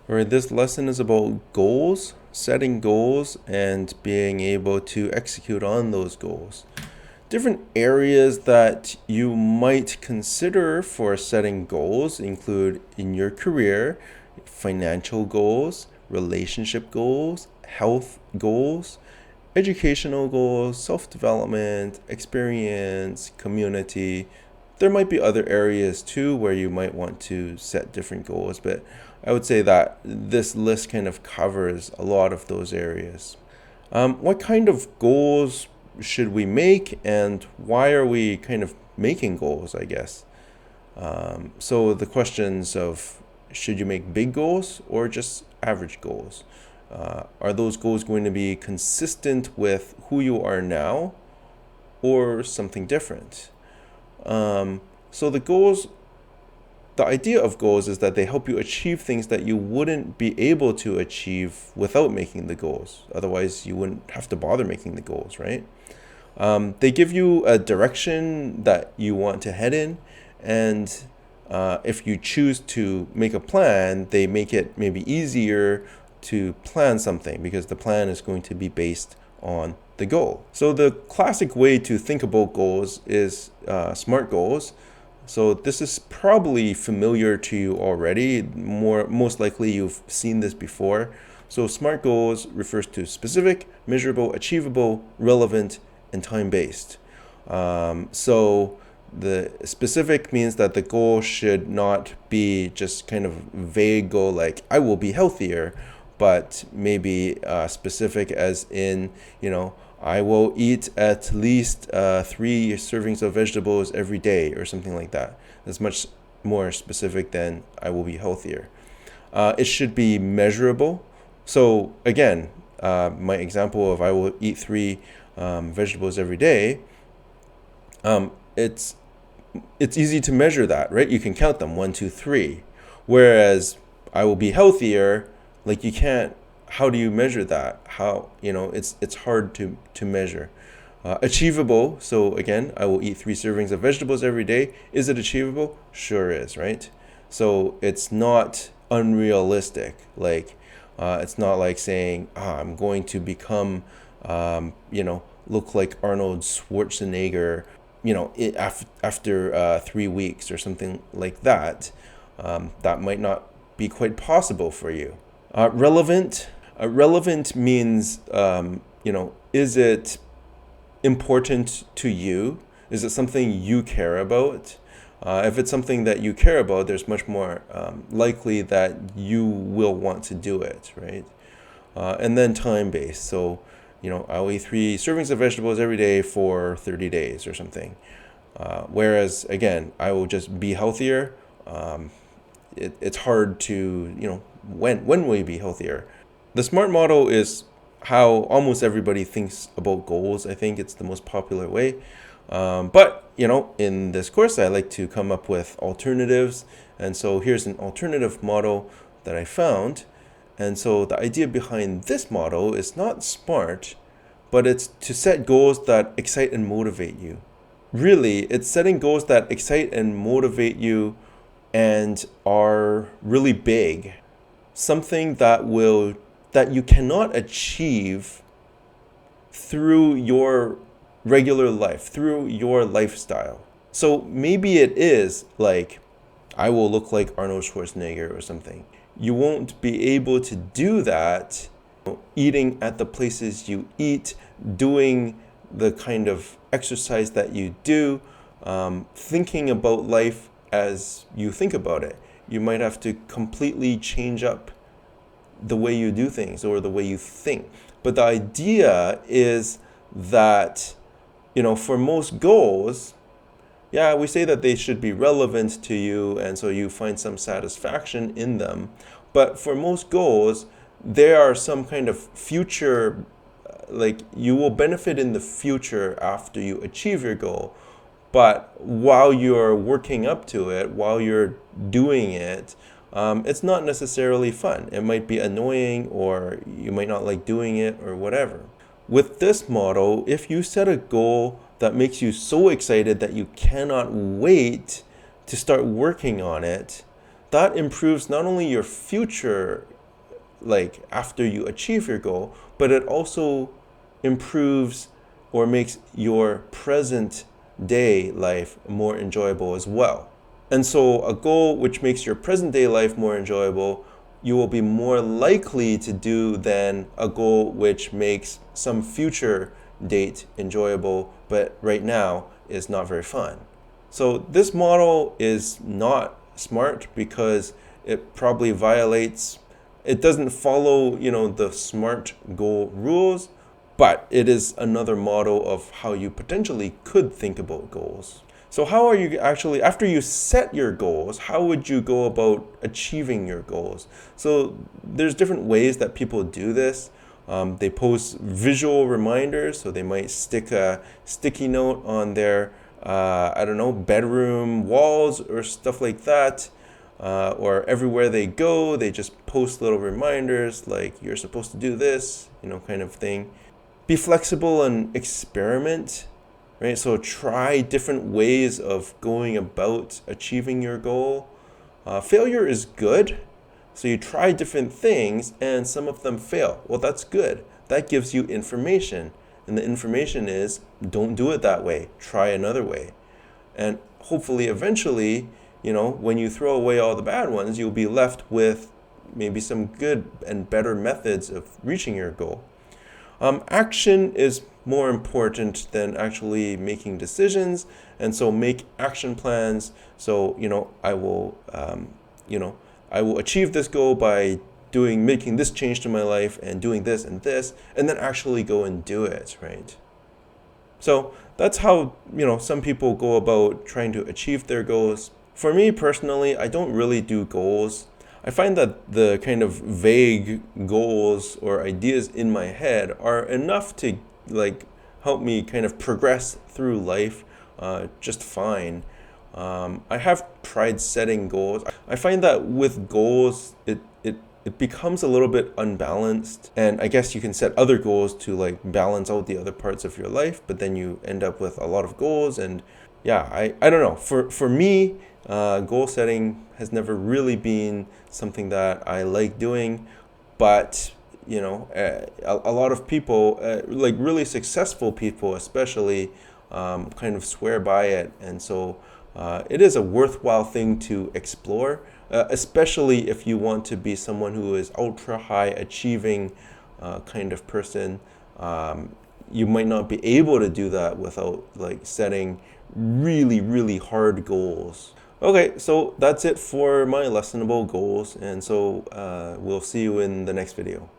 All right, this lesson is about goals, setting goals, and being able to execute on those goals. Different areas that you might consider for setting goals include in your career, financial goals, relationship goals, health goals, educational goals, self development, experience, community. There might be other areas too where you might want to set different goals, but I would say that this list kind of covers a lot of those areas. What kind of goals should we make, and why are we kind of making goals, I guess? So the questions of should you make big goals or just average goals? Are those goals going to be consistent with who you are now or something different? So the idea of goals is that they help you achieve things that you wouldn't be able to achieve without making the goals. Otherwise, you wouldn't have to bother making the goals, right? They give you a direction that you want to head in, and if you choose to make a plan, they make it maybe easier to plan something because the plan is going to be based on the goal. So the classic way to think about goals is SMART goals. So this is probably familiar to you already. Most likely you've seen this before. So SMART goals refers to specific, measurable, achievable, relevant, and time-based. So the specific means that the goal should not be just kind of vague goal like I will be healthier, but maybe specific as in, I will eat at least 3 servings of vegetables every day or something like that. That's much more specific than I will be healthier. It should be measurable. So again, my example of I will eat 3 vegetables every day, it's easy to measure that, right? You can count them 1, 2, 3. Whereas I will be healthier, like you can't. How do you measure that? It's hard to measure. Achievable. So again, I will eat 3 servings of vegetables every day. Is it achievable? Sure is, right? So it's not unrealistic. Like it's not like saying I'm going to become, look like Arnold Schwarzenegger, after 3 weeks or something like that. That might not be quite possible for you. Relevant. Relevant means, is it important to you? Is it something you care about? If it's something that you care about, there's much more likely that you will want to do it, right? And then time-based. So, I'll eat 3 servings of vegetables every day for 30 days or something. Whereas, again, I will just be healthier. It's hard to, when will you be healthier? The SMART model is how almost everybody thinks about goals. I think it's the most popular way. But, in this course, I like to come up with alternatives. And so here's an alternative model that I found. And so the idea behind this model is not SMART, but it's to set goals that excite and motivate you. Really, it's setting goals that excite and motivate you and are really big. Something that you cannot achieve through your regular life, through your lifestyle. So maybe it is like, I will look like Arnold Schwarzenegger or something. You won't be able to do that eating at the places you eat, doing the kind of exercise that you do, thinking about life as you think about it. You might have to completely change up the way you do things or the way you think. But the idea is that, for most goals, yeah, we say that they should be relevant to you, and so you find some satisfaction in them. But for most goals, there are some kind of future, like you will benefit in the future after you achieve your goal. But while you're working up to it, while you're doing it, it's not necessarily fun. It might be annoying, or you might not like doing it, or whatever. With this model, if you set a goal that makes you so excited that you cannot wait to start working on it, that improves not only your future like after you achieve your goal, but it also improves or makes your present day life more enjoyable as well. And so a goal which makes your present day life more enjoyable, you will be more likely to do than a goal which makes some future date enjoyable, but right now is not very fun. So this model is not smart because it probably violates, it doesn't follow, the SMART goal rules, but it is another model of how you potentially could think about goals. So how are you actually, after you set your goals, how would you go about achieving your goals? So there's different ways that people do this. They post visual reminders, so they might stick a sticky note on their, bedroom walls or stuff like that. Or everywhere they go, they just post little reminders like you're supposed to do this, kind of thing. Be flexible and experiment, right? So try different ways of going about achieving your goal. Failure is good. So you try different things and some of them fail. Well, that's good. That gives you information. And the information is don't do it that way. Try another way. And hopefully, eventually, when you throw away all the bad ones, you'll be left with maybe some good and better methods of reaching your goal. Action is more important than actually making decisions, and so make action plans. So I will achieve this goal by making this change to my life and doing this, and then actually go and do it, right? So that's how some people go about trying to achieve their goals. For me personally, I don't really do goals. I find that the kind of vague goals or ideas in my head are enough to help me kind of progress through life just fine. I have tried setting goals. I find that with goals, it becomes a little bit unbalanced, and I guess you can set other goals to balance out the other parts of your life, but then you end up with a lot of goals. And yeah, I don't know. For me, goal setting has never really been something that I like doing, but a lot of people, really successful people especially, kind of swear by it, and so it is a worthwhile thing to explore, especially if you want to be someone who is ultra high achieving kind of person. You might not be able to do that without setting really, really hard goals. Okay, so that's it for my lessonable goals, and so we'll see you in the next video.